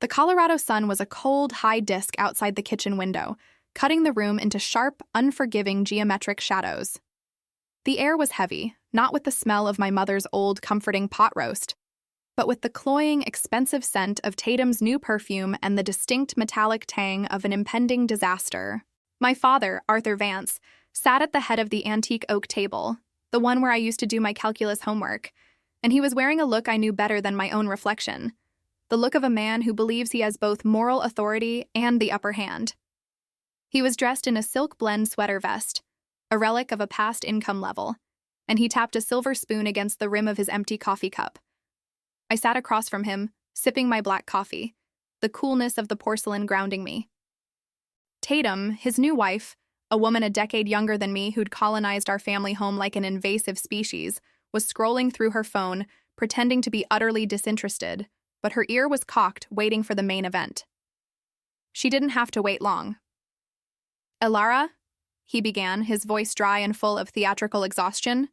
The Colorado sun was a cold, high disk outside the kitchen window, cutting the room into sharp, unforgiving geometric shadows. The air was heavy, not with the smell of my mother's old, comforting pot roast, but with the cloying, expensive scent of Tatum's new perfume and the distinct metallic tang of an impending disaster. My father, Arthur Vance, sat at the head of the antique oak table, the one where I used to do my calculus homework, and he was wearing a look I knew better than my own reflection, the look of a man who believes he has both moral authority and the upper hand. He was dressed in a silk blend sweater vest, a relic of a past income level, and he tapped a silver spoon against the rim of his empty coffee cup. I sat across from him, sipping my black coffee, the coolness of the porcelain grounding me. Tatum, his new wife, a woman a decade younger than me who'd colonized our family home like an invasive species, was scrolling through her phone, pretending to be utterly disinterested, but her ear was cocked, waiting for the main event. She didn't have to wait long. "Elara," he began, his voice dry and full of theatrical exhaustion,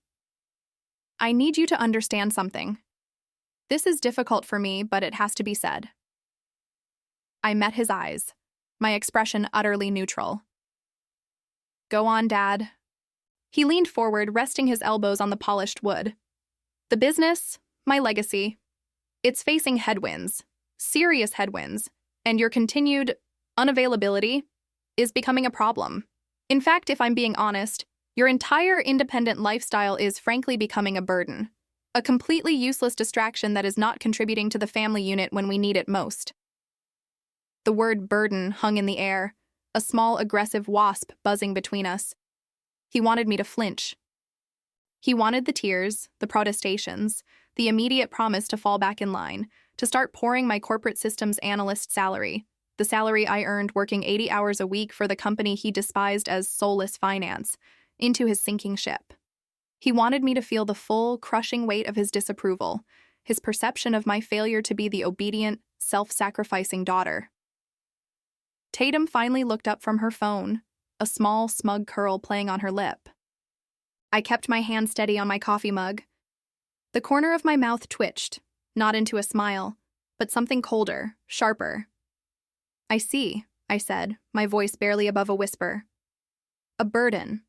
"I need you to understand something. This is difficult for me, but it has to be said." I met his eyes, my expression utterly neutral. "Go on, Dad." He leaned forward, resting his elbows on the polished wood. "The business, my legacy, it's facing headwinds, serious headwinds, and your continued unavailability is becoming a problem. In fact, if I'm being honest, your entire independent lifestyle is frankly becoming a burden, a completely useless distraction that is not contributing to the family unit when we need it most." The word burden hung in the air, a small aggressive wasp buzzing between us. He wanted me to flinch. He wanted the tears, the protestations, the immediate promise to fall back in line, to start pouring my corporate systems analyst salary, the salary I earned working 80 hours a week for the company he despised as soulless finance, into his sinking ship. He wanted me to feel the full, crushing weight of his disapproval, his perception of my failure to be the obedient, self-sacrificing daughter. Tatum finally looked up from her phone, a small, smug curl playing on her lip. I kept my hand steady on my coffee mug. The corner of my mouth twitched, not into a smile, but something colder, sharper. "I see," I said, my voice barely above a whisper. "A burden."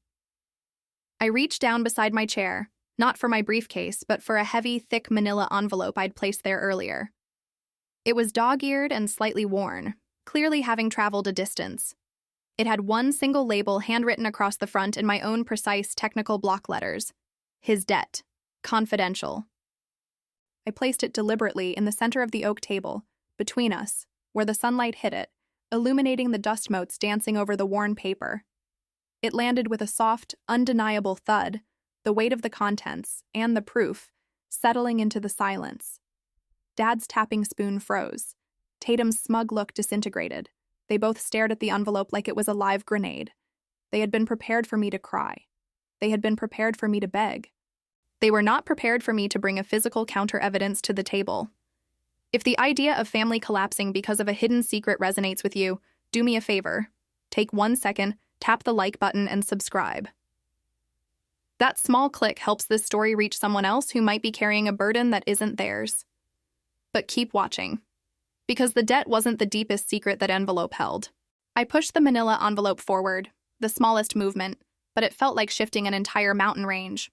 I reached down beside my chair, not for my briefcase, but for a heavy, thick manila envelope I'd placed there earlier. It was dog-eared and slightly worn, clearly having traveled a distance. It had one single label handwritten across the front in my own precise technical block letters: "His debt. Confidential." I placed it deliberately in the center of the oak table, between us, where the sunlight hit it, illuminating the dust motes dancing over the worn paper. It landed with a soft, undeniable thud, the weight of the contents, and the proof, settling into the silence. Dad's tapping spoon froze. Tatum's smug look disintegrated. They both stared at the envelope like it was a live grenade. They had been prepared for me to cry. They had been prepared for me to beg. They were not prepared for me to bring a physical counter-evidence to the table. If the idea of family collapsing because of a hidden secret resonates with you, do me a favor. Take 1 second, tap the like button, and subscribe. That small click helps this story reach someone else who might be carrying a burden that isn't theirs. But keep watching, because the debt wasn't the deepest secret that envelope held. I pushed the manila envelope forward, the smallest movement, but it felt like shifting an entire mountain range.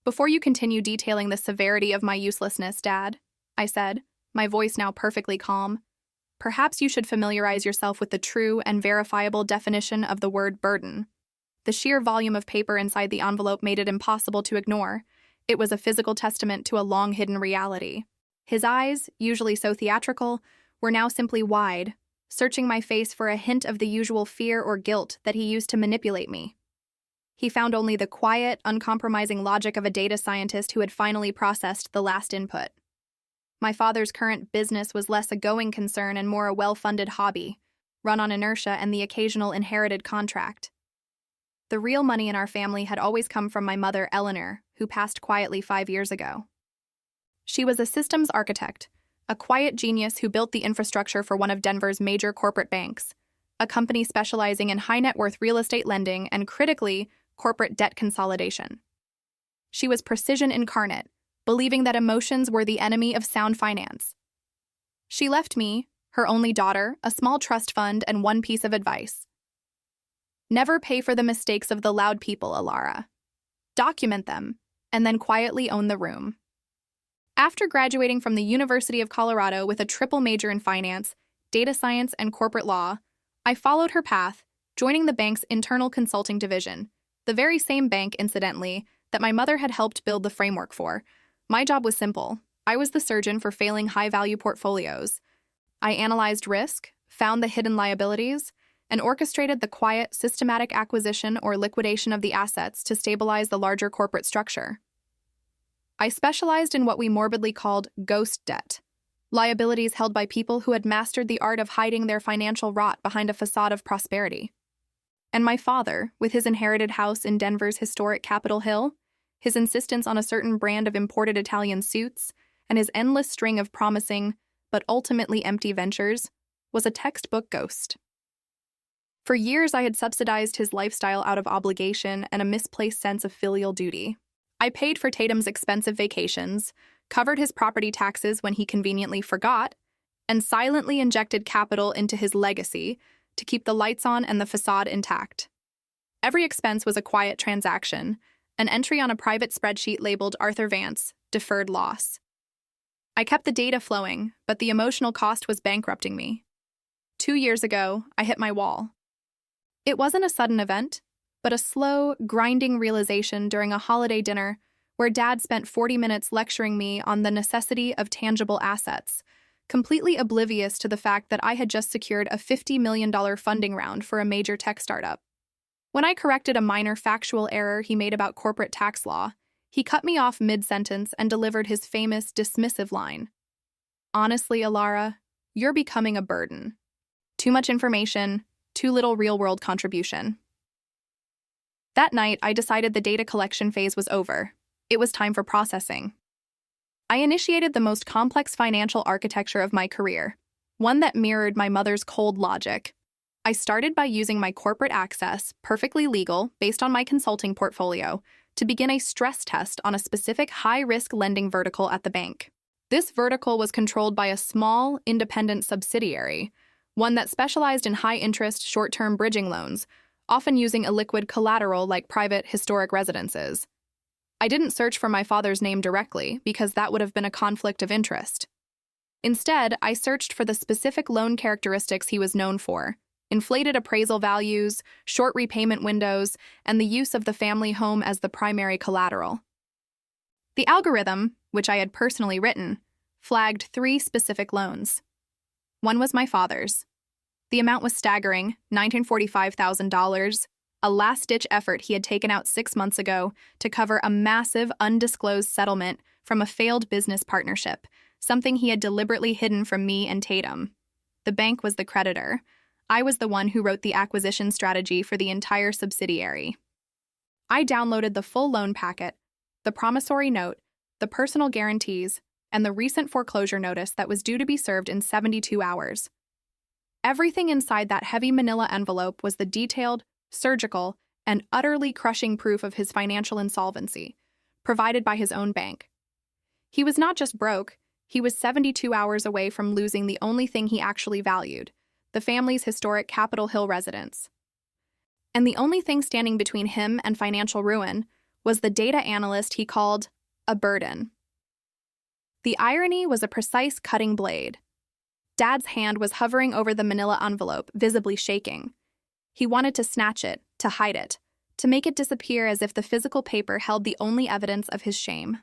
"Before you continue detailing the severity of my uselessness, Dad," I said, my voice now perfectly calm, "perhaps you should familiarize yourself with the true and verifiable definition of the word burden." The sheer volume of paper inside the envelope made it impossible to ignore. It was a physical testament to a long-hidden reality. His eyes, usually so theatrical, were now simply wide, searching my face for a hint of the usual fear or guilt that he used to manipulate me. He found only the quiet, uncompromising logic of a data scientist who had finally processed the last input. My father's current business was less a going concern and more a well-funded hobby, run on inertia and the occasional inherited contract. The real money in our family had always come from my mother, Eleanor, who passed quietly 5 years ago. She was a systems architect, a quiet genius who built the infrastructure for one of Denver's major corporate banks, a company specializing in high-net-worth real estate lending and, critically, corporate debt consolidation. She was precision incarnate, believing that emotions were the enemy of sound finance. She left me, her only daughter, a small trust fund, and one piece of advice. Never pay for the mistakes of the loud people, Alara. Document them, and then quietly own the room. After graduating from the University of Colorado with a triple major in finance, data science, and corporate law, I followed her path, joining the bank's internal consulting division, the very same bank, incidentally, that my mother had helped build the framework for. My job was simple. I was the surgeon for failing high-value portfolios. I analyzed risk, found the hidden liabilities, and orchestrated the quiet, systematic acquisition or liquidation of the assets to stabilize the larger corporate structure. I specialized in what we morbidly called ghost debt, liabilities held by people who had mastered the art of hiding their financial rot behind a facade of prosperity. And my father, with his inherited house in Denver's historic Capitol Hill, his insistence on a certain brand of imported Italian suits, and his endless string of promising, but ultimately empty ventures, was a textbook ghost. For years, I had subsidized his lifestyle out of obligation and a misplaced sense of filial duty. I paid for Tatum's expensive vacations, covered his property taxes when he conveniently forgot, and silently injected capital into his legacy to keep the lights on and the facade intact. Every expense was a quiet transaction, an entry on a private spreadsheet labeled Arthur Vance, deferred loss. I kept the data flowing, but the emotional cost was bankrupting me. 2 years ago, I hit my wall. It wasn't a sudden event, but a slow, grinding realization during a holiday dinner where Dad spent 40 minutes lecturing me on the necessity of tangible assets, completely oblivious to the fact that I had just secured a $50 million funding round for a major tech startup. When I corrected a minor factual error he made about corporate tax law, he cut me off mid-sentence and delivered his famous dismissive line. Honestly, Alara, you're becoming a burden. Too much information, too little real-world contribution. That night, I decided the data collection phase was over. It was time for processing. I initiated the most complex financial architecture of my career, one that mirrored my mother's cold logic. I started by using my corporate access, perfectly legal, based on my consulting portfolio, to begin a stress test on a specific high-risk lending vertical at the bank. This vertical was controlled by a small, independent subsidiary, one that specialized in high-interest, short-term bridging loans, often using illiquid collateral like private, historic residences. I didn't search for my father's name directly because that would have been a conflict of interest. Instead, I searched for the specific loan characteristics he was known for: inflated appraisal values, short repayment windows, and the use of the family home as the primary collateral. The algorithm, which I had personally written, flagged 3 specific loans. One was my father's. The amount was staggering, $945,000, a last-ditch effort he had taken out 6 months ago to cover a massive, undisclosed settlement from a failed business partnership, something he had deliberately hidden from me and Tatum. The bank was the creditor. I was the one who wrote the acquisition strategy for the entire subsidiary. I downloaded the full loan packet, the promissory note, the personal guarantees, and the recent foreclosure notice that was due to be served in 72 hours. Everything inside that heavy manila envelope was the detailed, surgical, and utterly crushing proof of his financial insolvency, provided by his own bank. He was not just broke, he was 72 hours away from losing the only thing he actually valued, the family's historic Capitol Hill residence. And the only thing standing between him and financial ruin was the data analyst he called a burden. The irony was a precise cutting blade. Dad's hand was hovering over the manila envelope, visibly shaking. He wanted to snatch it, to hide it, to make it disappear as if the physical paper held the only evidence of his shame.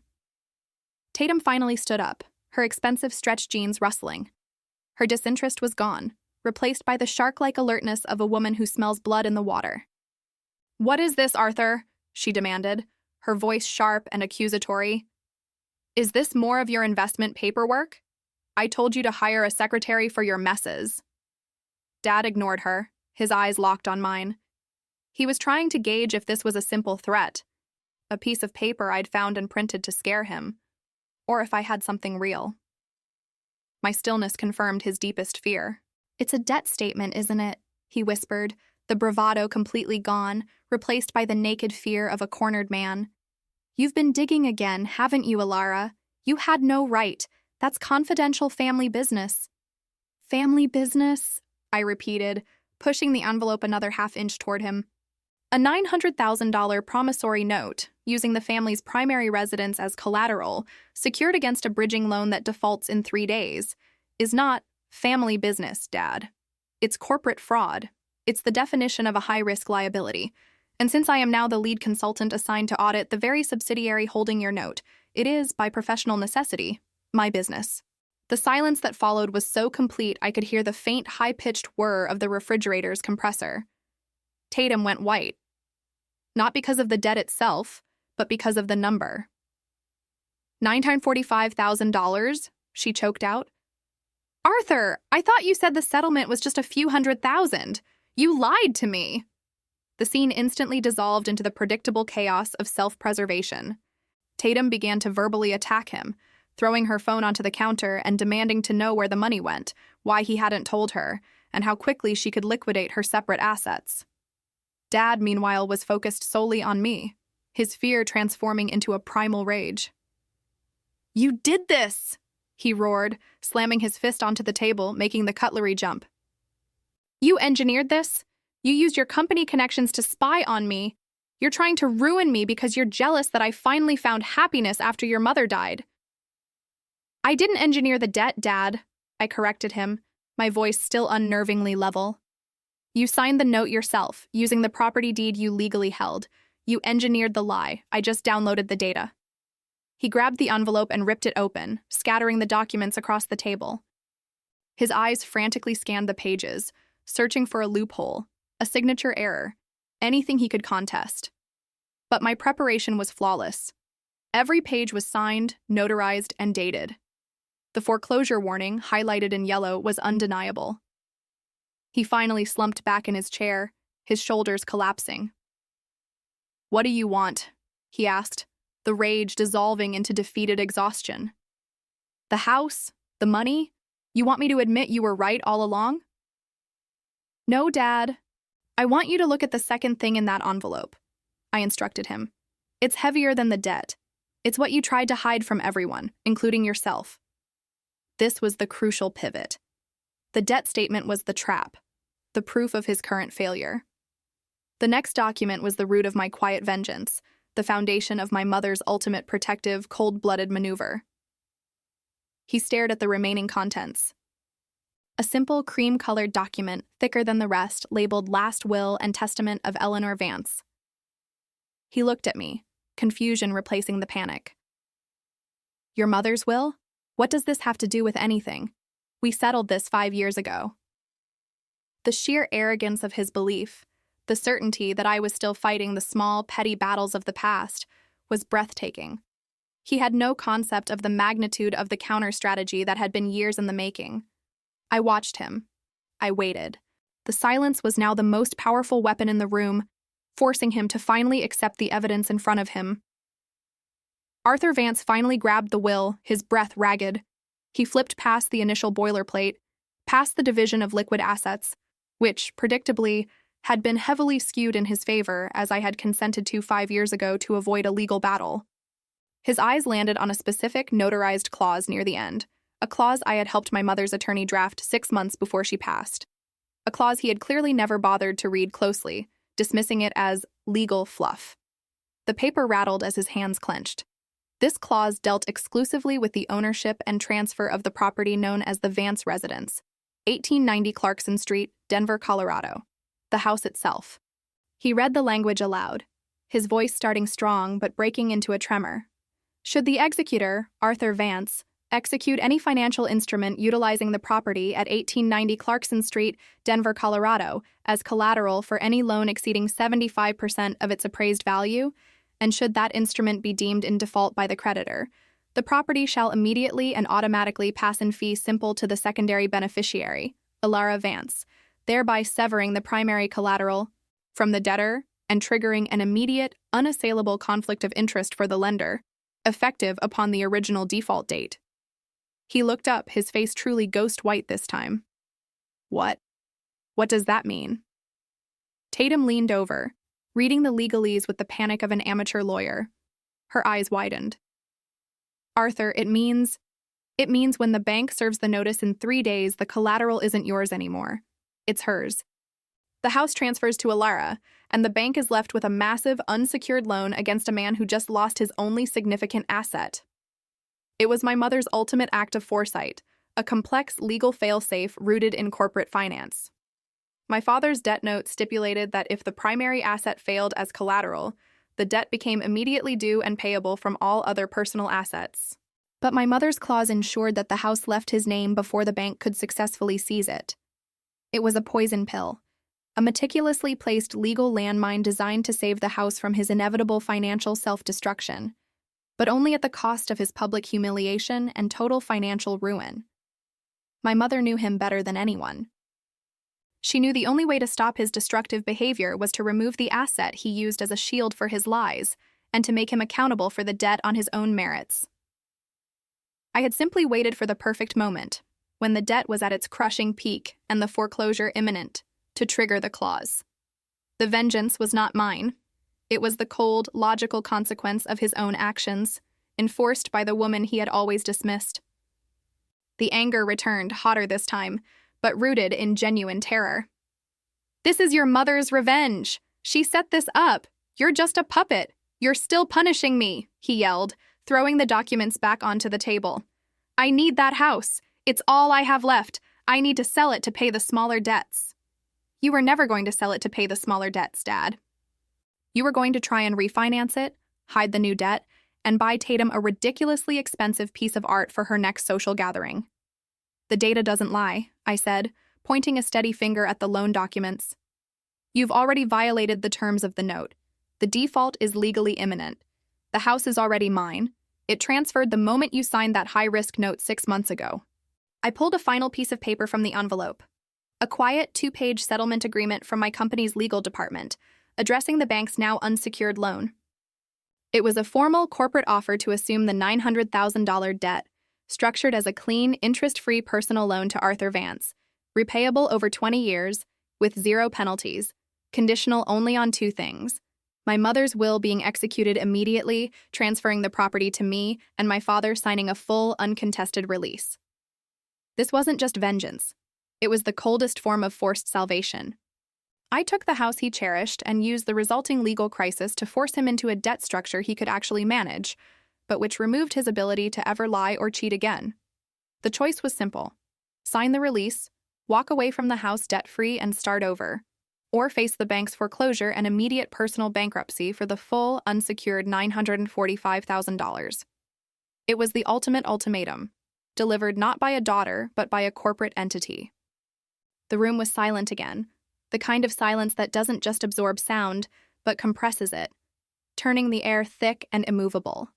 Tatum finally stood up, her expensive stretch jeans rustling. Her disinterest was gone, replaced by the shark-like alertness of a woman who smells blood in the water. "What is this, Arthur?" she demanded, her voice sharp and accusatory. "Is this more of your investment paperwork? I told you to hire a secretary for your messes." Dad ignored her, his eyes locked on mine. He was trying to gauge if this was a simple threat, a piece of paper I'd found and printed to scare him, or if I had something real. My stillness confirmed his deepest fear. "It's a debt statement, isn't it?" he whispered, the bravado completely gone, replaced by the naked fear of a cornered man. "You've been digging again, haven't you, Alara? You had no right. That's confidential family business." Family business, I repeated, pushing the envelope another half-inch toward him. A $900,000 promissory note, using the family's primary residence as collateral, secured against a bridging loan that defaults in 3 days, is not family business, Dad. It's corporate fraud. It's the definition of a high-risk liability. And since I am now the lead consultant assigned to audit the very subsidiary holding your note, it is, by professional necessity, my business. The silence that followed was so complete I could hear the faint, high-pitched whir of the refrigerator's compressor. Tatum went white. Not because of the debt itself, but because of the number. $945,000, she choked out. Arthur, I thought you said the settlement was just a few $100,000. You lied to me. The scene instantly dissolved into the predictable chaos of self-preservation. Tatum began to verbally attack him, throwing her phone onto the counter and demanding to know where the money went, why he hadn't told her, and how quickly she could liquidate her separate assets. Dad, meanwhile, was focused solely on me, his fear transforming into a primal rage. You did this! He roared, slamming his fist onto the table, making the cutlery jump. You engineered this? You used your company connections to spy on me. You're trying to ruin me because you're jealous that I finally found happiness after your mother died. I didn't engineer the debt, Dad, I corrected him, my voice still unnervingly level. You signed the note yourself, using the property deed you legally held. You engineered the lie. I just downloaded the data. He grabbed the envelope and ripped it open, scattering the documents across the table. His eyes frantically scanned the pages, searching for a loophole, a signature error, anything he could contest. But my preparation was flawless. Every page was signed, notarized, and dated. The foreclosure warning, highlighted in yellow, was undeniable. He finally slumped back in his chair, his shoulders collapsing. What do you want? He asked, the rage dissolving into defeated exhaustion. The house? The money? You want me to admit you were right all along? No, Dad. I want you to look at the second thing in that envelope, I instructed him. It's heavier than the debt. It's what you tried to hide from everyone, including yourself. This was the crucial pivot. The debt statement was the trap, the proof of his current failure. The next document was the root of my quiet vengeance, the foundation of my mother's ultimate protective, cold-blooded maneuver. He stared at the remaining contents. A simple cream-colored document, thicker than the rest, labeled Last Will and Testament of Eleanor Vance. He looked at me, confusion replacing the panic. Your mother's will? What does this have to do with anything? We settled this 5 years ago. The sheer arrogance of his belief, the certainty that I was still fighting the small, petty battles of the past, was breathtaking. He had no concept of the magnitude of the counter-strategy that had been years in the making. I watched him. I waited. The silence was now the most powerful weapon in the room, forcing him to finally accept the evidence in front of him. Arthur Vance finally grabbed the will, his breath ragged. He flipped past the initial boilerplate, past the division of liquid assets, which, predictably, had been heavily skewed in his favor as I had consented to 5 years ago to avoid a legal battle. His eyes landed on a specific notarized clause near the end, a clause I had helped my mother's attorney draft 6 months before she passed. A clause he had clearly never bothered to read closely, dismissing it as legal fluff. The paper rattled as his hands clenched. This clause dealt exclusively with the ownership and transfer of the property known as the Vance residence, 1890 Clarkson Street, Denver, Colorado. The house itself. He read the language aloud, his voice starting strong but breaking into a tremor. Should the executor, Arthur Vance, execute any financial instrument utilizing the property at 1890 Clarkson Street, Denver, Colorado, as collateral for any loan exceeding 75% of its appraised value, and should that instrument be deemed in default by the creditor, the property shall immediately and automatically pass in fee simple to the secondary beneficiary, Elara Vance, thereby severing the primary collateral from the debtor and triggering an immediate, unassailable conflict of interest for the lender, effective upon the original default date. He looked up, his face truly ghost white this time. What? What does that mean? Tatum leaned over, reading the legalese with the panic of an amateur lawyer. Her eyes widened. Arthur, it means It means when the bank serves the notice in 3 days, the collateral isn't yours anymore. It's hers. The house transfers to Alara, and the bank is left with a massive, unsecured loan against a man who just lost his only significant asset. It was my mother's ultimate act of foresight, a complex legal failsafe rooted in corporate finance. My father's debt note stipulated that if the primary asset failed as collateral, the debt became immediately due and payable from all other personal assets. But my mother's clause ensured that the house left his name before the bank could successfully seize it. It was a poison pill, a meticulously placed legal landmine designed to save the house from his inevitable financial self-destruction, but only at the cost of his public humiliation and total financial ruin. My mother knew him better than anyone. She knew the only way to stop his destructive behavior was to remove the asset he used as a shield for his lies and to make him accountable for the debt on his own merits. I had simply waited for the perfect moment, when the debt was at its crushing peak and the foreclosure imminent, to trigger the clause. The vengeance was not mine. It was the cold, logical consequence of his own actions, enforced by the woman he had always dismissed. The anger returned, hotter this time, but rooted in genuine terror. "This is your mother's revenge. She set this up. You're just a puppet. You're still punishing me," he yelled, throwing the documents back onto the table. "I need that house. It's all I have left. I need to sell it to pay the smaller debts." "You were never going to sell it to pay the smaller debts, Dad. You were going to try and refinance it, hide the new debt, and buy Tatum a ridiculously expensive piece of art for her next social gathering." "The data doesn't lie," I said, pointing a steady finger at the loan documents. "You've already violated the terms of the note. The default is legally imminent. The house is already mine. It transferred the moment you signed that high-risk note 6 months ago." I pulled a final piece of paper from the envelope. A quiet 2-page settlement agreement from my company's legal department, addressing the bank's now unsecured loan. It was a formal corporate offer to assume the $900,000 debt, structured as a clean, interest-free personal loan to Arthur Vance, repayable over 20 years, with 0 penalties, conditional only on 2 things: my mother's will being executed immediately, transferring the property to me, and my father signing a full, uncontested release. This wasn't just vengeance. It was the coldest form of forced salvation. I took the house he cherished and used the resulting legal crisis to force him into a debt structure he could actually manage, but which removed his ability to ever lie or cheat again. The choice was simple: sign the release, walk away from the house debt-free and start over, or face the bank's foreclosure and immediate personal bankruptcy for the full, unsecured $945,000. It was the ultimate ultimatum, delivered not by a daughter but by a corporate entity. The room was silent again, the kind of silence that doesn't just absorb sound, but compresses it, turning the air thick and immovable.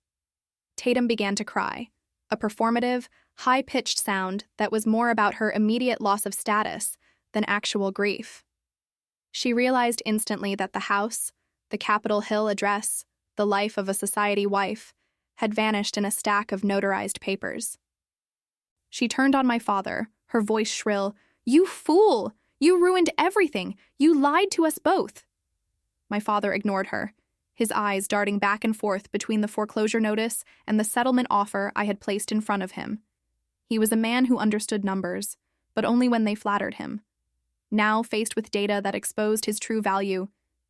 Tatum began to cry, a performative, high-pitched sound that was more about her immediate loss of status than actual grief. She realized instantly that the house, the Capitol Hill address, the life of a society wife, had vanished in a stack of notarized papers. She turned on my father, her voice shrill. "You fool! You ruined everything! You lied to us both!" My father ignored her, his eyes darting back and forth between the foreclosure notice and the settlement offer I had placed in front of him. He was a man who understood numbers, but only when they flattered him. Now, faced with data that exposed his true value,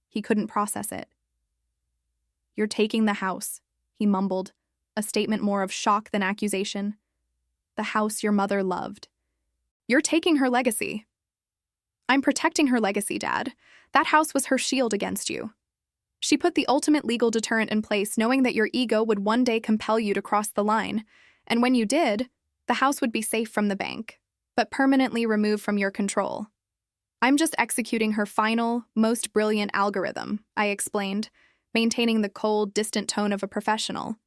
he couldn't process it. "You're taking the house," he mumbled, a statement more of shock than accusation. "The house your mother loved. You're taking her legacy." "I'm protecting her legacy, Dad. That house was her shield against you. She put the ultimate legal deterrent in place, knowing that your ego would one day compel you to cross the line, and when you did, the house would be safe from the bank, but permanently removed from your control. I'm just executing her final, most brilliant algorithm," I explained, maintaining the cold, distant tone of a professional.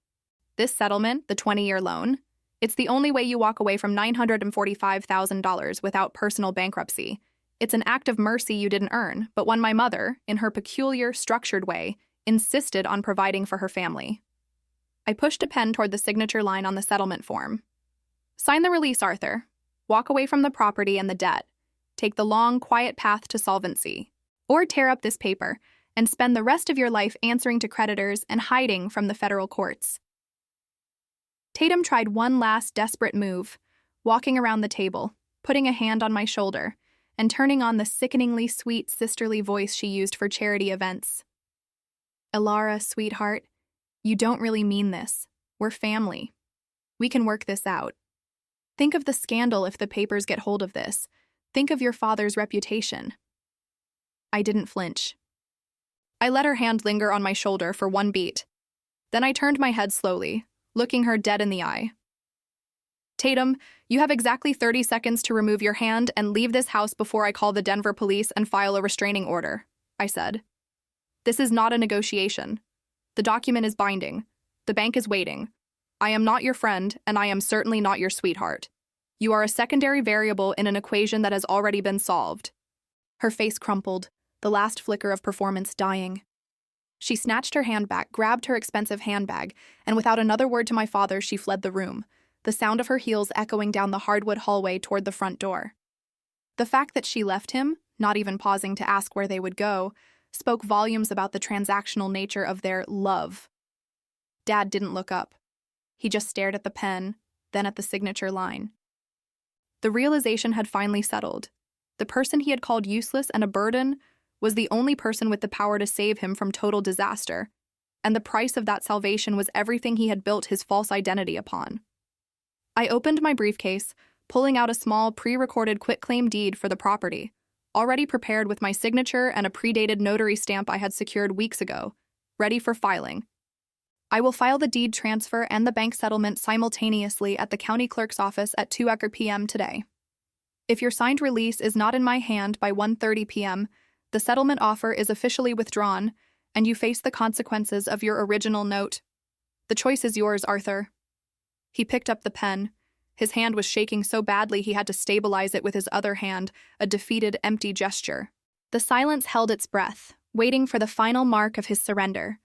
"This settlement, the 20-year loan, it's the only way you walk away from $945,000 without personal bankruptcy. It's an act of mercy you didn't earn, but one my mother, in her peculiar, structured way, insisted on providing for her family." I pushed a pen toward the signature line on the settlement form. "Sign the release, Arthur. Walk away from the property and the debt. Take the long, quiet path to solvency. Or tear up this paper and spend the rest of your life answering to creditors and hiding from the federal courts." Tatum tried one last desperate move, walking around the table, putting a hand on my shoulder, and turning on the sickeningly sweet sisterly voice she used for charity events. "Elara, sweetheart, you don't really mean this. We're family. We can work this out. Think of the scandal if the papers get hold of this. Think of your father's reputation." I didn't flinch. I let her hand linger on my shoulder for one beat. Then I turned my head slowly, looking her dead in the eye. "Tatum, you have exactly 30 seconds to remove your hand and leave this house before I call the Denver police and file a restraining order," I said. "This is not a negotiation. The document is binding. The bank is waiting. I am not your friend, and I am certainly not your sweetheart. You are a secondary variable in an equation that has already been solved." Her face crumpled, the last flicker of performance dying. She snatched her hand back, grabbed her expensive handbag, and without another word to my father, she fled the room, the sound of her heels echoing down the hardwood hallway toward the front door. The fact that she left him, not even pausing to ask where they would go, spoke volumes about the transactional nature of their love. Dad didn't look up. He just stared at the pen, then at the signature line. The realization had finally settled. The person he had called useless and a burden was the only person with the power to save him from total disaster, and the price of that salvation was everything he had built his false identity upon. I opened my briefcase, pulling out a small pre-recorded quitclaim deed for the property, already prepared with my signature and a predated notary stamp I had secured weeks ago, ready for filing. I will file the deed transfer and the bank settlement simultaneously at the county clerk's office at 2 p.m. today. If your signed release is not in my hand by 1:30 p.m., the settlement offer is officially withdrawn, and you face the consequences of your original note. The choice is yours, Arthur. He picked up the pen. His hand was shaking so badly he had to stabilize it with his other hand, a defeated, empty gesture. The silence held its breath, waiting for the final mark of his surrender.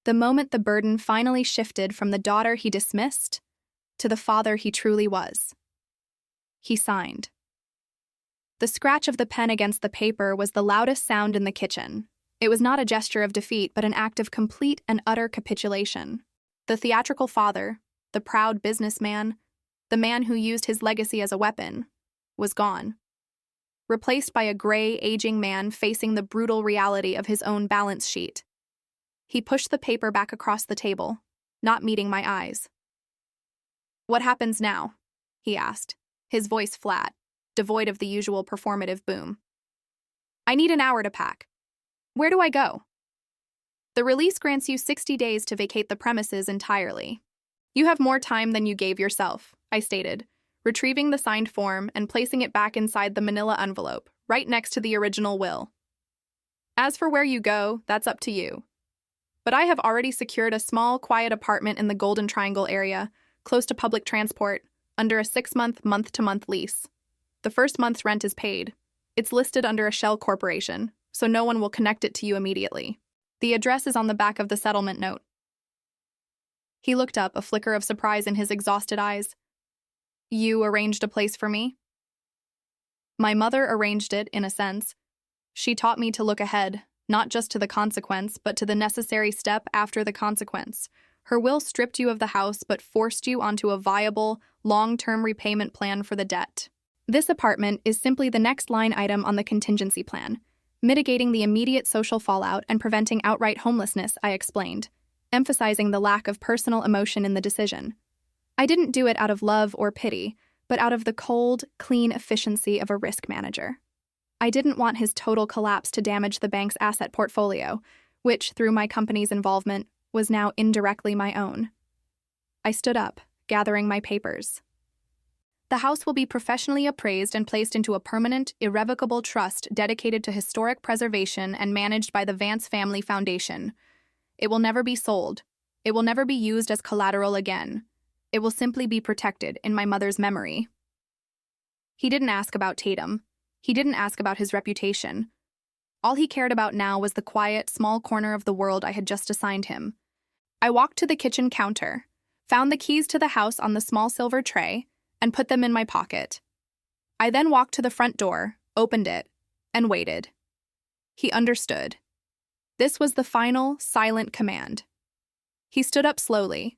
The moment the burden finally shifted from the daughter he dismissed to the father he truly was. He signed. The scratch of the pen against the paper was the loudest sound in the kitchen. It was not a gesture of defeat, but an act of complete and utter capitulation. The theatrical father, the proud businessman, the man who used his legacy as a weapon, was gone. Replaced by a gray, aging man facing the brutal reality of his own balance sheet. He pushed the paper back across the table, not meeting my eyes. "What happens now?" he asked, his voice flat, devoid of the usual performative boom. "I need an hour to pack. Where do I go?" "The release grants you 60 days to vacate the premises entirely. You have more time than you gave yourself," I stated, retrieving the signed form and placing it back inside the manila envelope, right next to the original will. "As for where you go, that's up to you. But I have already secured a small, quiet apartment in the Golden Triangle area, close to public transport, under a 6-month, month-to-month lease. The first month's rent is paid. It's listed under a shell corporation, so no one will connect it to you immediately. The address is on the back of the settlement note." He looked up, a flicker of surprise in his exhausted eyes. "You arranged a place for me?" "My mother arranged it, in a sense. She taught me to look ahead, not just to the consequence, but to the necessary step after the consequence. Her will stripped you of the house, but forced you onto a viable, long-term repayment plan for the debt. This apartment is simply the next line item on the contingency plan, mitigating the immediate social fallout and preventing outright homelessness," I explained, emphasizing the lack of personal emotion in the decision. I didn't do it out of love or pity, but out of the cold, clean efficiency of a risk manager. I didn't want his total collapse to damage the bank's asset portfolio, which, through my company's involvement, was now indirectly my own. I stood up, gathering my papers. "The house will be professionally appraised and placed into a permanent, irrevocable trust dedicated to historic preservation and managed by the Vance Family Foundation. It will never be sold. It will never be used as collateral again. It will simply be protected in my mother's memory." He didn't ask about Tatum. He didn't ask about his reputation. All he cared about now was the quiet, small corner of the world I had just assigned him. I walked to the kitchen counter, found the keys to the house on the small silver tray, and put them in my pocket. I then walked to the front door, opened it, and waited. He understood. This was the final, silent command. He stood up slowly,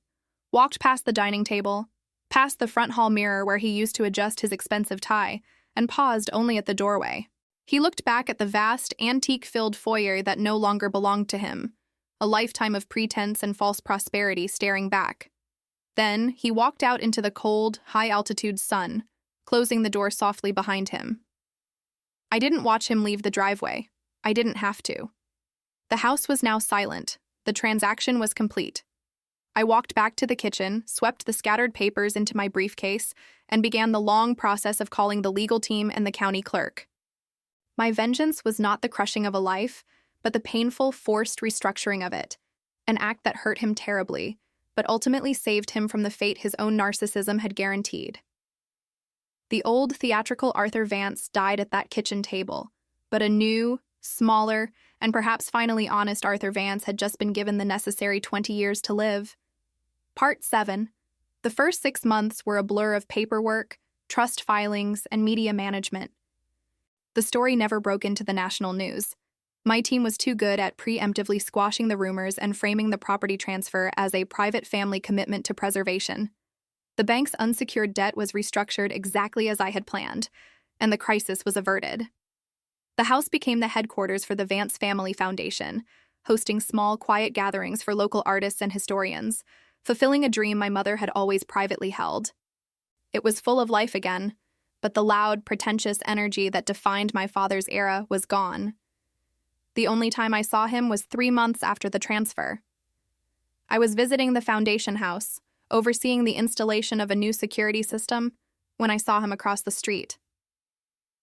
walked past the dining table, past the front hall mirror where he used to adjust his expensive tie, and paused only at the doorway. He looked back at the vast, antique-filled foyer that no longer belonged to him, a lifetime of pretense and false prosperity staring back. Then, he walked out into the cold, high-altitude sun, closing the door softly behind him. I didn't watch him leave the driveway. I didn't have to. The house was now silent. The transaction was complete. I walked back to the kitchen, swept the scattered papers into my briefcase, and began the long process of calling the legal team and the county clerk. My vengeance was not the crushing of a life, but the painful, forced restructuring of it, an act that hurt him terribly, but ultimately saved him from the fate his own narcissism had guaranteed. The old theatrical Arthur Vance died at that kitchen table, but a new, smaller, and perhaps finally honest Arthur Vance had just been given the necessary 20 years to live. Part 7. The first 6 months were a blur of paperwork, trust filings, and media management. The story never broke into the national news. My team was too good at preemptively squashing the rumors and framing the property transfer as a private family commitment to preservation. The bank's unsecured debt was restructured exactly as I had planned, and the crisis was averted. The house became the headquarters for the Vance Family Foundation, hosting small, quiet gatherings for local artists and historians, fulfilling a dream my mother had always privately held. It was full of life again, but the loud, pretentious energy that defined my father's era was gone. The only time I saw him was 3 months after the transfer. I was visiting the foundation house, overseeing the installation of a new security system, when I saw him across the street.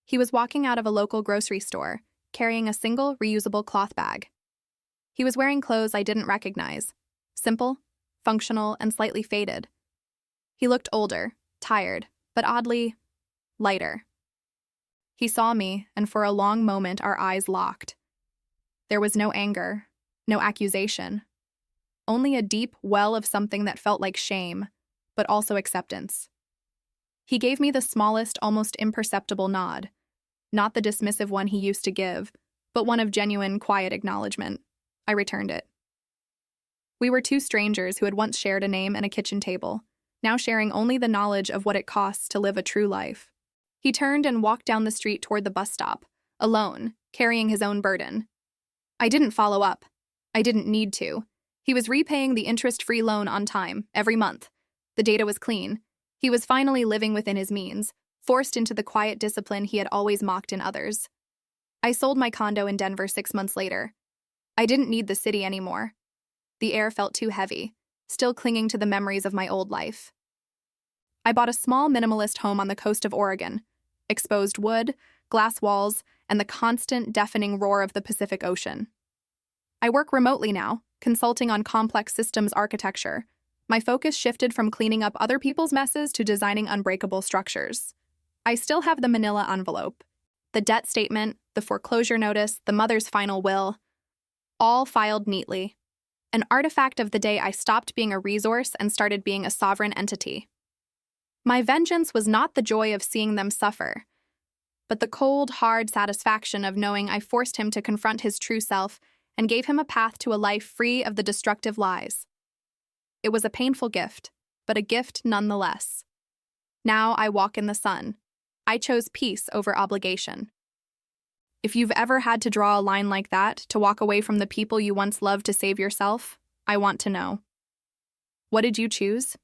He was walking out of a local grocery store, carrying a single, reusable cloth bag. He was wearing clothes I didn't recognize, simple, functional, and slightly faded. He looked older, tired, but oddly lighter. He saw me, and for a long moment our eyes locked. There was no anger, no accusation, only a deep well of something that felt like shame, but also acceptance. He gave me the smallest, almost imperceptible nod, not the dismissive one he used to give, but one of genuine, quiet acknowledgement. I returned it. We were two strangers who had once shared a name and a kitchen table, now sharing only the knowledge of what it costs to live a true life. He turned and walked down the street toward the bus stop, alone, carrying his own burden. I didn't follow up. I didn't need to. He was repaying the interest-free loan on time, every month. The data was clean. He was finally living within his means, forced into the quiet discipline he had always mocked in others. I sold my condo in Denver 6 months later. I didn't need the city anymore. The air felt too heavy, still clinging to the memories of my old life. I bought a small minimalist home on the coast of Oregon, exposed wood, glass walls, and the constant, deafening roar of the Pacific Ocean. I work remotely now, consulting on complex systems architecture. My focus shifted from cleaning up other people's messes to designing unbreakable structures. I still have the manila envelope, the debt statement, the foreclosure notice, the mother's final will, all filed neatly. An artifact of the day I stopped being a resource and started being a sovereign entity. My vengeance was not the joy of seeing them suffer, but the cold, hard satisfaction of knowing I forced him to confront his true self and gave him a path to a life free of the destructive lies. It was a painful gift, but a gift nonetheless. Now I walk in the sun. I chose peace over obligation. If you've ever had to draw a line like that, to walk away from the people you once loved to save yourself, I want to know. What did you choose?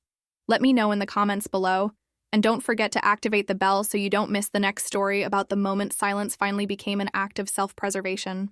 Let me know in the comments below, and don't forget to activate the bell so you don't miss the next story about the moment silence finally became an act of self-preservation.